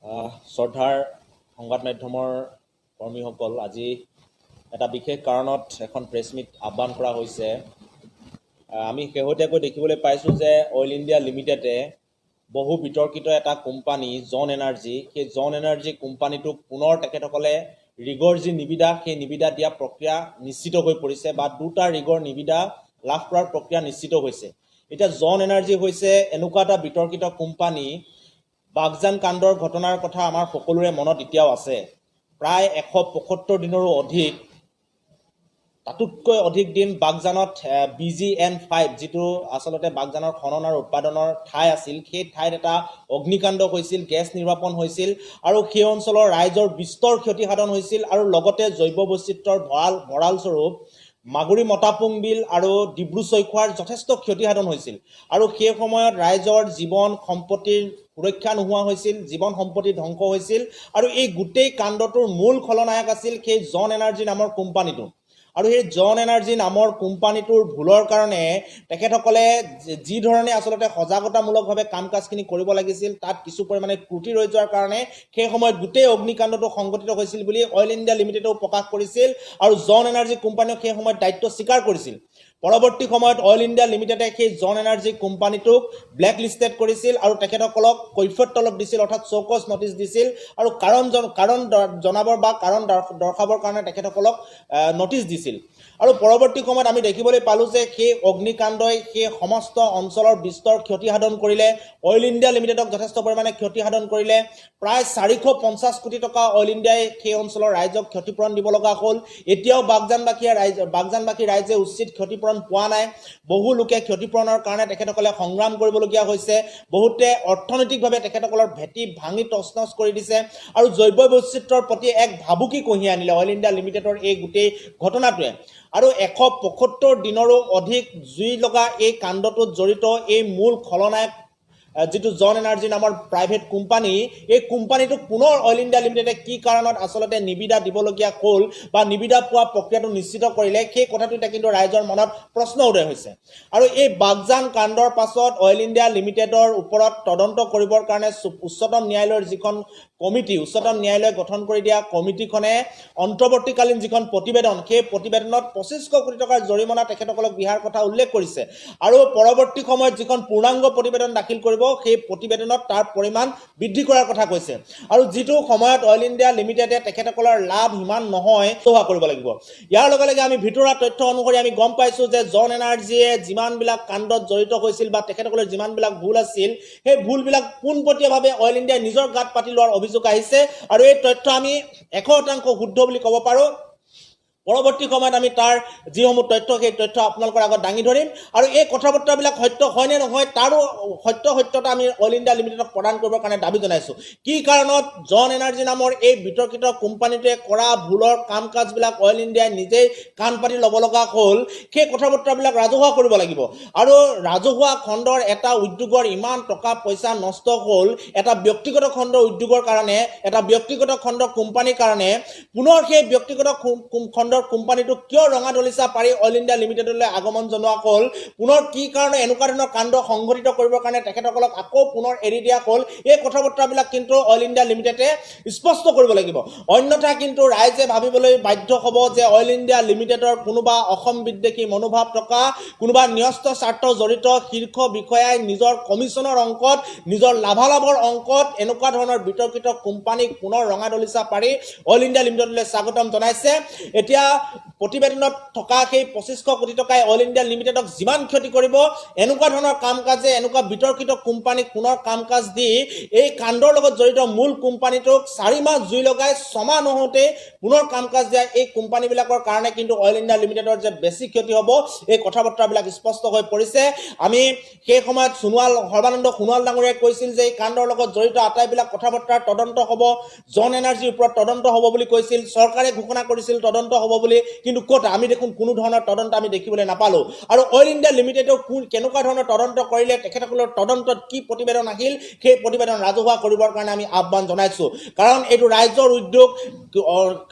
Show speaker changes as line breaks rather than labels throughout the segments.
শ্ৰদ্ধাৰ সংবাদ মাধ্যমৰ কৰ্মীসকল, আজি এটা বিশেষ কাৰণত এখন প্ৰেছ মিট আহ্বান কৰা হৈছে। আমি শেহতীয়াকৈ দেখিবলৈ পাইছোঁ যে অইল ইণ্ডিয়া লিমিটেডে বহু বিতৰ্কিত এটা কোম্পানী জন এনাৰ্জি, সেই জন এনাৰ্জি কোম্পানীটোক পুনৰ তেখেতসকলে ৰিগৰ যি নিবিদা, সেই নিবিদা দিয়া প্ৰক্ৰিয়া নিশ্চিত হৈ পৰিছে বা দুটা ৰিগৰ নিবিদা লাভ কৰাৰ প্ৰক্ৰিয়া নিশ্চিত হৈছে। এতিয়া জন এনাৰ্জি হৈছে এনেকুৱা এটা বিতৰ্কিত কোম্পানী, বাগজান কাণ্ডৰ ঘটনাৰ কথা আমাৰ সকলোৰে মনত এতিয়াও আছে। প্ৰায় 175 দিনৰো অধিক, তাতোতকৈ অধিক দিন বাগজানত BGN5 যিটো আচলতে বাগজানৰ খনন আৰু উৎপাদনৰ ঠাই আছিল, সেই ঠাইত এটা অগ্নিকাণ্ড হৈছিল, গেছ নিৰ্বাপন হৈছিল আৰু সেই অঞ্চলৰ ৰাইজৰ বিস্তৰ ক্ষতিসাধন হৈছিল আৰু লগতে জৈৱ বৈচিত্ৰৰ ভঁৰালস্বৰূপ মাগুৰী মতাপুং বিল আৰু ডিব্ৰু চৈখোৱাৰ যথেষ্ট ক্ষতিসাধন হৈছিল আৰু সেই সময়ত ৰাইজৰ জীৱন সম্পত্তিৰ সুৰক্ষা নোহোৱা হৈছিল, জীৱন সম্পত্তি ধ্বংস হৈছিল আৰু এই গোটেই কাণ্ডটোৰ মূল খলনায়ক আছিল সেই জন এনাৰ্জি নামৰ কোম্পানীটো। আৰু সেই জন এনাৰ্জি নামৰ কোম্পানীটোৰ ভুলৰ কাৰণে তেখেতসকলে যি ধৰণে আচলতে সজাগতামূলকভাৱে কাম কাজখিনি কৰিব লাগিছিল, তাত কিছু পৰিমাণে ত্ৰুটি ৰৈ যোৱাৰ কাৰণে সেই সময়ত গোটেই অগ্নিকাণ্ডটো সংঘটিত হৈছিল বুলি অইল ইণ্ডিয়া লিমিটেডেও প্ৰকাশ কৰিছিল আৰু জন এনাৰ্জি কোম্পানীয়ে সেই সময়ত দায়িত্ব স্বীকাৰ কৰিছিল। পৰৱৰ্তী সময়ত অইল ইণ্ডিয়া লিমিটেডে সেই জন এনাৰ্জি কোম্পানীটোক ব্লেক লিষ্টেড কৰিছিল আৰু তেখেতসকলক কৈফিয়ত তলব দিছিল, অৰ্থাৎ চৌকছ নটিচ দিছিল আৰু কাৰণ জনাবৰ বা কাৰণ দৰ্শাবৰ কাৰণে তেখেতসকলক নটিচ দিছিল। আৰু পৰৱৰ্তী সময়ত আমি দেখিবলৈ পালোঁ যে সেই অগ্নিকাণ্ডই সেই সমস্ত অঞ্চলৰ বিস্তৰ ক্ষতিসাধন কৰিলে, অইল ইণ্ডিয়া লিমিটেডক যথেষ্ট পৰিমাণে ক্ষতিসাধন কৰিলে। প্ৰায় 450 কোটি টকা অইল ইণ্ডিয়াই সেই অঞ্চলৰ ৰাইজক ক্ষতিপূৰণ দিব লগা হ'ল। এতিয়াও বাগজানবাসী ৰাইজে উচিত ক্ষতিপূৰণ পোৱা নাই। বহু লোকে ক্ষতিপূৰণৰ কাৰণে তেখেতসকলে সংগ্ৰাম কৰিবলগীয়া হৈছে। বহুতে অৰ্থনৈতিকভাৱে তেখেতসকলৰ ভেটি ভাঙি তছনছ কৰি দিছে আৰু জৈৱ বৈচিত্ৰৰ প্ৰতি এক ভাবুকি কঢ়িয়াই আনিলে অইল ইণ্ডিয়া লিমিটেডৰ এই গোটেই ঘটনাটোৱে। আৰু 175 দিনৰো অধিক জুই লগা এই কাণ্ডটোত জড়িত এই মূল খলনায়ক যিটো জন এনাৰ্জি নামৰ প্ৰাইভেট কোম্পানী, এই কোম্পানীটোক পুনৰ অইল ইণ্ডিয়া লিমিটেডে কি কাৰণত আচলতে নিবিদা দিবলগীয়া হ'ল বা নিবিদা পোৱা প্ৰক্ৰিয়াটো নিশ্চিত কৰিলে, সেই কথাটোতে কিন্তু ৰাইজৰ মনত প্ৰশ্ন উদয় হৈছে। আৰু এই বাগজান কাণ্ডৰ পাছত অইল ইণ্ডিয়া লিমিটেডৰ ওপৰত তদন্ত কৰিবৰ কাৰণে উচ্চতম ন্যায়ালয়ৰ যিখন কমিটি, উচ্চতম ন্যায়ালয়ে গঠন কৰি দিয়া কমিটিখনে অন্তৰ্বৰ্তীকালীন যিখন প্ৰতিবেদন, সেই প্ৰতিবেদনত 2500 কোটি টকাৰ জৰিমনা তেখেতসকলক বিহাৰ কথা উল্লেখ কৰিছে আৰু পৰৱৰ্তী সময়ত যিখন পূৰ্ণাংগ প্ৰতিবেদন দাখিল কৰিব, সেই প্ৰতিবেদনত তাৰ পৰিমাণ বৃদ্ধি কৰাৰ কথা কৈছে। আৰু যিটো সময়ত অইল ইণ্ডিয়া লিমিটেডে তেখেতসকলৰ লাভ সিমান নহয় হোৱা কৰিব লাগিব। ইয়াৰ লগে লগে আমি ভিতৰুৱা তথ্য অনুসৰি আমি গম পাইছোঁ যে জন এনাৰ্জিয়ে যিমানবিলাক কাণ্ডত জড়িত হৈছিল বা তেখেতসকলৰ যিমানবিলাক ভুল আছিল, সেই ভুলবিলাক পোনপটীয়াভাৱে অইল ইণ্ডিয়াই নিজৰ গাত পাতি লোৱাৰ অভিযোগ আহিছে আৰু এই তথ্য আমি 100% শুদ্ধ বুলি ক'ব পাৰোঁ। পৰৱৰ্তী সময়ত আমি তাৰ যিসমূহ তথ্য, সেই তথ্য আপোনালোকৰ আগত দাঙি ধৰিম আৰু এই কথা বতৰাবিলাক সত্য হয় নে নহয় তাৰো সত্যতা আমি অইল ইণ্ডিয়া লিমিটেডক প্ৰদান কৰিবৰ কাৰণে দাবী জনাইছোঁ। কি কাৰণত জন এনাৰ্জি নামৰ এই বিতৰ্কিত কোম্পানীটোৱে কৰা ভুলৰ কাম কাজবিলাক অইল ইণ্ডিয়াই নিজেই কাণ পাতি ল'ব লগা হ'ল, সেই কথা বতৰাবিলাক ৰাজহুৱা কৰিব লাগিব। আৰু ৰাজহুৱা খণ্ডৰ এটা উদ্যোগৰ ইমান টকা পইচা নষ্ট হ'ল এটা ব্যক্তিগত খণ্ডৰ উদ্যোগৰ কাৰণে, এটা ব্যক্তিগত খণ্ডৰ কোম্পানীৰ কাৰণে, পুনৰ সেই ব্যক্তিগত খণ্ডৰ কোম্পানীটো কিয় ৰঙা দলিচা পাৰি অইল ইণ্ডিয়া লিমিটেডলৈ আগমন জনোৱা হ'ল, পুনৰ কি কাৰণে এনেকুৱা ধৰণৰ কাণ্ড সংঘটিত কৰিবৰ কাৰণে তেখেতসকলক আকৌ পুনৰ এৰি দিয়া হ'ল, এই কথা বতৰাবিলাক কিন্তু অইল ইণ্ডিয়া লিমিটেডে স্পষ্ট কৰিব লাগিব। অন্যথা কিন্তু ৰাইজে ভাবিবলৈ বাধ্য হ'ব যে অইল ইণ্ডিয়া লিমিটেডৰ কোনোবা অসম বিদ্বেষী মনোভাৱ থকা, কোনোবা ন্যস্ত স্বাৰ্থ জড়িত শীৰ্ষ বিষয়াই নিজৰ কমিশ্যনৰ অংকত, নিজৰ লাভালাভৰ অংকত এনেকুৱা ধৰণৰ বিতৰ্কিত কোম্পানীক পুনৰ ৰঙা দলিচা পাৰি অইল ইণ্ডিয়া লিমিটেডলৈ স্বাগতম জনাইছে। এতিয়া প্ৰতিবেদনত থকা সেই 2500 কোটি টকাই অইল ইণ্ডিয়া লিমিটেডক যিমান ক্ষতি কৰিব, এনেকুৱা ধৰণৰ কাম কাজে এনেকুৱা বিতৰ্কিত কোম্পানীক পুনৰ কাম কাজ দি এই কাণ্ডৰ লগত জড়িত মূল কোম্পানীটোক 4 মাহ জুই লগাই 6 মাহ নহওঁতে পুনৰ কাম কাজ দিয়া এই কোম্পানীবিলাকৰ কাৰণে কিন্তু অইল ইণ্ডিয়া লিমিটেডৰ যে বেছি ক্ষতি হ'ব, এই কথা বতৰাবিলাক স্পষ্ট হৈ পৰিছে। আমি সেই সময়ত সৰ্বানন্দ সোণোৱাল ডাঙৰীয়াই কৈছিল যে এই কাণ্ডৰ লগত জড়িত আটাইবিলাক কথা বতৰাৰ তদন্ত হ'ব, জন এনাৰ্জিৰ ওপৰত তদন্ত হ'ব বুলি কৈছিল। চৰকাৰে ঘোষণা কৰিছিল তদন্ত হ'ব হ'ব বুলি কিন্তু ক'ত আমি দেখোন কোনো ধৰণৰ তদন্ত আমি দেখিবলৈ নাপালো আৰু অইল ইণ্ডিয়া লিমিটেডৰ কেনেকুৱা ধৰণৰ তদন্ত কৰিলে তেখেতসকলৰ তদন্তত কি প্ৰতিবেদন আহিল সেই প্ৰতিবেদন ৰাজহুৱা কৰিবৰ কাৰণে আমি আহ্বান জনাইছো কাৰণ এইটো ৰাইজৰ উদ্যোগ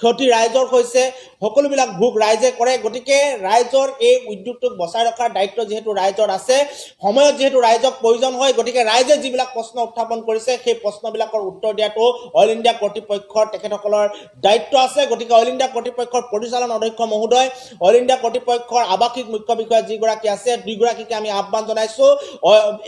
ক্ষতি ৰাইজৰ হৈছে সকলোবিলাক ভোগ ৰাইজে কৰে গতিকে ৰাইজৰ এই উদ্যোগটোক বচাই ৰখাৰ দায়িত্ব যেহেতু ৰাইজৰ আছে সময়ত যেহেতু ৰাইজক প্ৰয়োজন হয় গতিকে ৰাইজে যিবিলাক প্ৰশ্ন উত্থাপন কৰিছে সেই প্ৰশ্নবিলাকৰ উত্তৰ দিয়াটো অইল ইণ্ডিয়া কৰ্তৃপক্ষৰ তেখেতসকলৰ দায়িত্ব আছে গতিকে অইল ইণ্ডিয়া কৰ্তৃপক্ষৰ পৰিচালন অধ্যক্ষ মহোদয় অইল ইণ্ডিয়া কৰ্তৃপক্ষৰ আৱাসিক মুখ্য বিষয়া যিগৰাকী আছে দুইগৰাকীকে আমি আহ্বান জনাইছো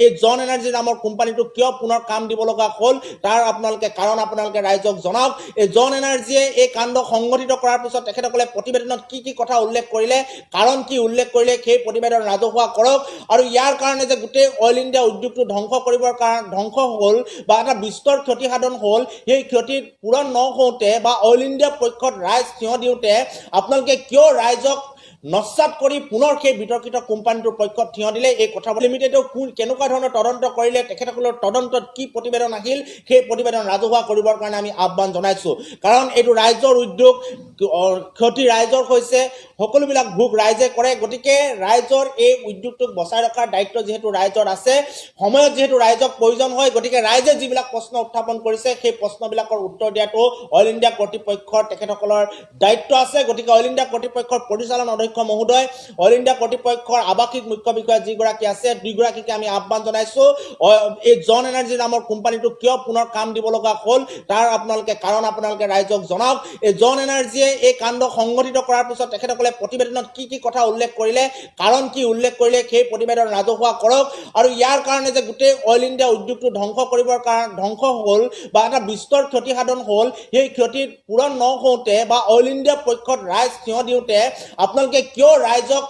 এই জন এনাৰ্জি নামৰ কোম্পানীটো কিয় পুনৰ কাম দিব লগা হ'ল তাৰ আপোনালোকে কাৰণ আপোনালোকে ৰাইজক জনাওক এই জন এনাৰ্জিয়ে এই কাণ্ড সংগঠিত কৰাৰ পিছত তেখেতসকলে প্ৰতিবেদনত কি কথা উল্লেখ কৰিলে কাৰণ কি উল্লেখ কৰিলে সেই প্ৰতিবেদন ৰাজহুৱা কৰক আৰু ইয়াৰ কাৰণে যে গোটেই অইল ইণ্ডিয়া উদ্যোগটো ধ্বংস কৰিবৰ কাৰণে ধ্বংস হ'ল বা এটা বিস্তৰ ক্ষতি সাধন হ'ল সেই ক্ষতিৰ পূৰণ নহওঁতে বা অইল ইণ্ডিয়া পক্ষত ৰাইজ থিয় দিওঁতে আপোনালোকে কিয় ৰাইজক নস্যাৎ কৰি পুনৰ সেই বিতৰ্কিত কোম্পানীটোৰ পক্ষত থিয় দিলে এই কথা লিমিটেডেও কেনেকুৱা ধৰণৰ তদন্ত কৰিলে তেখেতসকলৰ তদন্তত কি প্ৰতিবেদন আহিল সেই প্ৰতিবেদন ৰাজহুৱা কৰিবৰ কাৰণে আমি আহ্বান জনাইছো কাৰণ এইটো ৰাইজৰ উদ্যোগ ক্ষতি ৰাইজৰ হৈছে সকলোবিলাক ভোগ ৰাইজে কৰে গতিকে ৰাইজৰ এই উদ্যোগটোক বচাই ৰখাৰ দায়িত্ব যেহেতু ৰাইজৰ আছে সময়ত যেহেতু ৰাইজক প্ৰয়োজন হয় গতিকে ৰাইজে যিবিলাক প্ৰশ্ন উত্থাপন কৰিছে সেই প্ৰশ্নবিলাকৰ উত্তৰ দিয়াটো অইল ইণ্ডিয়া কৰ্তৃপক্ষৰ তেখেতসকলৰ দায়িত্ব আছে গতিকে অইল ইণ্ডিয়া কৰ্তৃপক্ষৰ পৰিচালন অধ্যক্ষ মহোদয় অইল ইণ্ডিয়া কৰ্তৃপক্ষৰ আৱাসিক মুখ্য বিষয়া যিগৰাকী আছে দুইগৰাকীকে আমি আহ্বান জনাইছো এই জন এনাৰ্জি নামৰ কোম্পানীটো কিয় পুনৰ কাম দিব লগা হ'ল তাৰ আপোনালোকে কাৰণ আপোনালোকে ৰাইজক জনাওক এই জন এনাৰ্জিয়ে এই কাণ্ড সংগঠিত কৰাৰ পিছত তেখেতসকলে প্ৰতিবেদনত কি কথা উল্লেখ কৰিলে কাৰণ কি উল্লেখ কৰিলে সেই প্ৰতিবেদন ৰাজহুৱা কৰক আৰু ইয়াৰ কাৰণে যে গোটেই অইল ইণ্ডিয়া উদ্যোগটো ধ্বংস কৰিবৰ কাৰণে ধ্বংস হ'ল বা এটা বিস্তৰ ক্ষতি সাধন হ'ল সেই ক্ষতিৰ পূৰণ নহওঁতে বা অইল ইণ্ডিয়া পক্ষত ৰাইজ থিয় দিওঁতে আপোনালোকে কিয় ৰাইজক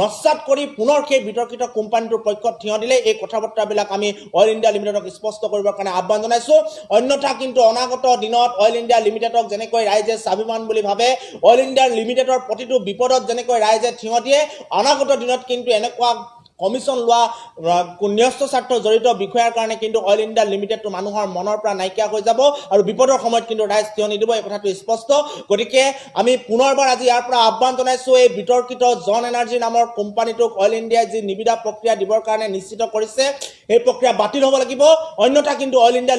নস্যাৎ কৰি পুনৰ সেই বিতৰ্কিত কোম্পানীটোৰ পক্ষত থিয় দিলে এই কথা বতৰাবিলাক আমি অইল ইণ্ডিয়া লিমিটেডক স্পষ্ট কৰিবৰ কাৰণে আহ্বান জনাইছো অন্যথা কিন্তু অনাগত দিনত অইল ইণ্ডিয়া লিমিটেডক যেনেকৈ ৰাইজে স্বাভিমান বুলি ভাবে অইল ইণ্ডিয়া লিমিটেডৰ প্ৰতিটো বিপদত যেনেকৈ ৰাইজে থিয় দিয়ে অনাগত দিনত কিন্তু এনেকুৱা কমিশন লোৱা ন্যস্ত স্বাৰ্থ জড়িত বিষয়াৰ কাৰণে কিন্তু অইল ইণ্ডিয়া লিমিটেডটো মানুহৰ মনৰ পৰা নাইকিয়া হৈ যাব আৰু বিপদৰ সময়ত কিন্তু ৰাইজ থিয় নিদিব এই কথাটো স্পষ্ট গতিকে আমি পুনৰবাৰ আজি ইয়াৰ পৰা আহ্বান জনাইছো এই বিতৰ্কিত জন এনাৰ্জি নামৰ কোম্পানীটোক অইল ইণ্ডিয়াই যি নিবিদা প্ৰক্ৰিয়া দিবৰ কাৰণে নিশ্চিত কৰিছে এই প্ৰক্ৰিয়া বাতিল হ'ব লাগিব অন্যথা কিন্তু অইল ইণ্ডিয়া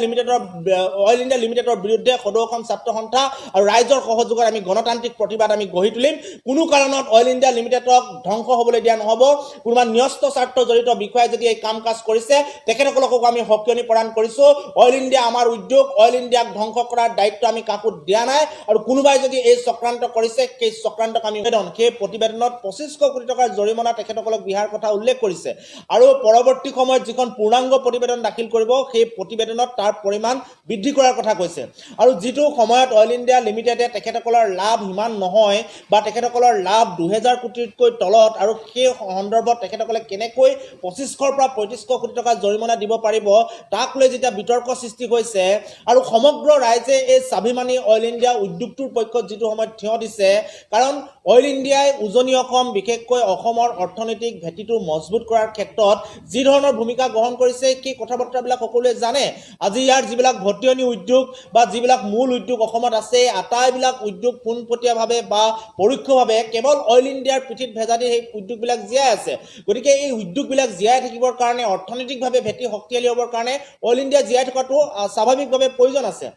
লিমিটেডৰ বিৰুদ্ধে সদৌ অসম ছাত্ৰ সন্থা আৰু ৰাইজৰ সহযোগত আমি গণতান্ত্ৰিক প্ৰতিবাদ আমি গঢ়ি তুলিম কোনো কাৰণত অইল ইণ্ডিয়া লিমিটেডক ধ্বংস হ'বলৈ দিয়া নহ'ব কোনোবা ন্যস্ত স্বাৰ্থ জড়িত বিষয়াই যদি এই কাম কাজ কৰিছে তেখেতসকলকো আমি সকিয়নি প্ৰদান কৰিছো অইল ইণ্ডিয়া আমাৰ উদ্যোগ অইল ইণ্ডিয়াক ধ্বংস কৰাৰ দায়িত্ব আমি কাকো দিয়া নাই আৰু কোনোবাই যদি এই চক্ৰান্ত কৰিছে সেই চক্ৰান্তক আমি সেই প্ৰতিবেদনত 2500 কোটি টকাৰ জৰিমনা তেখেতসকলক বিহাৰ কথা উল্লেখ কৰিছে আৰু পৰৱৰ্তী সময়ত যিখন পূৰ্ণাংগ প্ৰতিবেদন দাখিল কৰিব সেই প্ৰতিবেদনত তাৰ পৰিমাণ বৃদ্ধি কৰাৰ কথা কৈছে আৰু যিটো সময়ত অইল ইণ্ডিয়া লিমিটেডে তেখেতসকলৰ লাভ ইমান নহয় বা তেখেতসকলৰ লাভ 2000 কোটিতকৈ তলত আৰু সেই সন্দৰ্ভত তেখেতসকলে কেনেকৈ 2500 পৰা 3500 কোটি টকা জৰিমনা দিব পাৰিব তাক লৈ যেতিয়া বিতৰ্ক সৃষ্টি হৈছে আৰু সমগ্ৰ ৰাইজে এই স্বাভিমানী অইল ইণ্ডিয়া উদ্যোগটোৰ পক্ষত যিটো সময়ত থিয় দিছে কাৰণ অইল ইণ্ডিয়াই উজনি অসম বিশেষকৈ অসমৰ অৰ্থনৈতিক ভেটিটো মজবুত কৰাৰ ক্ষেত্ৰত যি ধৰণৰ ভূমিকা গ্ৰহণ কৰিছে কি কথা বতৰাবিলাক সকলোৱে জানে আজি ইয়াৰ যিবিলাক ভটিয়নি উদ্যোগ বা যিবিলাক মূল উদ্যোগ অসমত আছে আটাইবিলাক উদ্যোগ পোনপটীয়াভাৱে বা পৰোক্ষভাৱে কেৱল অইল ইণ্ডিয়াৰ পিঠিত ভেজা দি সেই উদ্যোগবিলাক জীয়াই আছে গতিকে এই উদ্যোগবিলাক জীয়াই থাকিবৰ কাৰণে অৰ্থনৈতিকভাৱে ভেটি শক্তিশালী হ'বৰ কাৰণে অইল ইণ্ডিয়া জীয়াই থকাটো স্বাভাৱিকভাৱে প্ৰয়োজন আছে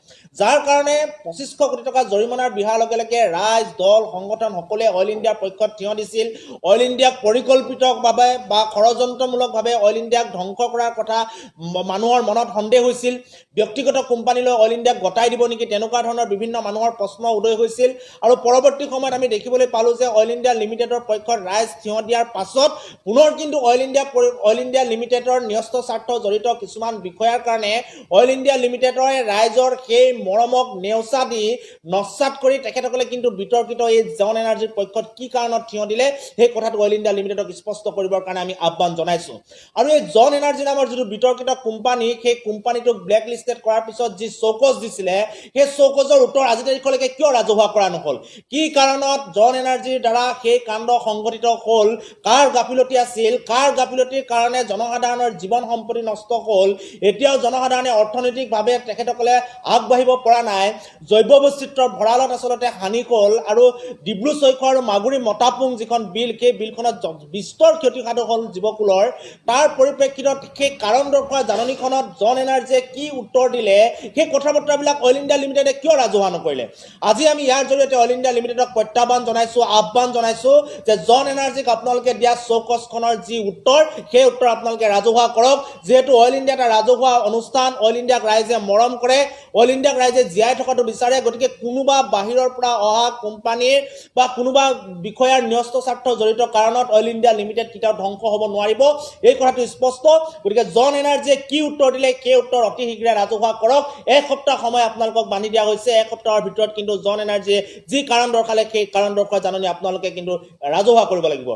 যাৰ কাৰণে 2500 কোটি টকা জৰিমনাৰ বিহাৰ লগে লগে ৰাইজ দল সংগঠন সকলোৱে অইল ইণ্ডিয়াৰ পক্ষত থিয় দিছিল অইল ইণ্ডিয়াক পৰিকল্পিতভাৱে বা ষড়যন্ত্ৰমূলকভাৱে অইল ইণ্ডিয়াক ধ্বংস কৰাৰ কথা মানুহৰ মনত সন্দেহ হৈছিল ব্যক্তিগত কোম্পানীলৈ অইল ইণ্ডিয়াক গতাই দিব নেকি তেনেকুৱা ধৰণৰ বিভিন্ন মানুহৰ প্ৰশ্ন উদয় হৈছিল আৰু পৰৱৰ্তী সময়ত আমি দেখিবলৈ পালো যে অইল ইণ্ডিয়া লিমিটেডৰ পক্ষত ৰাইজ থিয় দিয়াৰ পাছত পুনৰ কিন্তু অইল ইণ্ডিয়া লিমিটেডৰ ন্যস্ত স্বাৰ্থ জড়িত কিছুমান বিষয়াৰ কাৰণে অইল ইণ্ডিয়া লিমিটেডৰ ৰাইজৰ সেই মৰমক নেওচা দি নস্যাৎ কৰি তেখেতসকলে কিন্তু বিতৰ্কিত এই জন এনাৰ্জিৰ পক্ষত কি কাৰণত থিয় দিলে সেই কথাটো অইল ইণ্ডিয়া লিমিটেডক স্পষ্ট কৰিবৰ কাৰণে আমি আহ্বান জনাইছো আৰু এই জন এনাৰ্জি নামৰ যিটো বিতৰ্কিত কোম্পানী সেই কোম্পানীটোক ব্লেক লিষ্টেড কৰাৰ পিছত যি চৌকজ দিছিলে সেই চৌকজৰ উত্তৰ আজি তাৰিখলৈকে কিয় ৰাজহুৱা কৰা নহ'ল কি কাৰণত জন এনাৰ্জিৰ দ্বাৰা সেই কাণ্ড সংঘটিত হ'ল কাৰ গাফিলতি আছিল কাৰ গাফিলতিৰ কাৰণে জনসাধাৰণৰ জীৱন সম্পত্তি নষ্ট হ'ল এতিয়াও জনসাধাৰণে অৰ্থনৈতিকভাৱে তেখেতসকলে আগবাঢ়িব পৰা নাই জৈৱ বৈচিত্ৰ্যৰ ভঁৰালত আচলতে হানি হ'ল আৰু ডিব্ৰু চৈখোৱা আৰু মাগুৰী মতাপুং যিখন বিল সেই বিলখনত বিস্তৰ ক্ষতিসাধন হ'ল জীৱকুলৰ তাৰ পৰিপ্ৰেক্ষিতত সেই কাৰণ দৰ্শোৱা জাননীখনত জন এনাৰ্জিয়ে কি উত্তৰ দিলে সেই কথা বতৰাবিলাক অইল ইণ্ডিয়া লিমিটেডে কিয় ৰাজহুৱা নকৰিলে আজি আমি ইয়াৰ জৰিয়তে অইল ইণ্ডিয়া লিমিটেডক প্ৰত্যাহ্বান জনাইছো আহ্বান জনাইছো যে জন এনাৰ্জিক আপোনালোকে দিয়া চৌকছখনৰ যি উত্তৰ সেই উত্তৰ আপোনালোকে ৰাজহুৱা কৰক যেহেতু অইল ইণ্ডিয়া এটা ৰাজহুৱা অনুষ্ঠান অইল ইণ্ডিয়াক ৰাইজে মৰম কৰে অইল ইণ্ডিয়াক ৰাইজে জীয়াই থকাটো বিচাৰে গতিকে কোনোবা বাহিৰৰ পৰা অহা কোম্পানীৰ বা কোনোবা বিষয়াৰ ন্যস্ত স্বাৰ্থ জড়িত কাৰণত অইল ইণ্ডিয়া লিমিটেড কেতিয়াও ধ্বংস হ'ব নোৱাৰিব এই কথাটো স্পষ্ট গতিকে জন এনাৰ্জিয়ে কি উত্তৰ দিলে সেই উত্তৰ অতি শীঘ্ৰে ৰাজহুৱা কৰক এক সপ্তাহ সময় আপোনালোকক বান্ধি দিয়া হৈছে এক সপ্তাহৰ ভিতৰত কিন্তু জন এনাৰ্জিয়ে যি কাৰণ দৰ্শালে সেই কাৰণ দৰ্শোৱা জাননী আপোনালোকে কিন্তু ৰাজহুৱা কৰিব লাগিব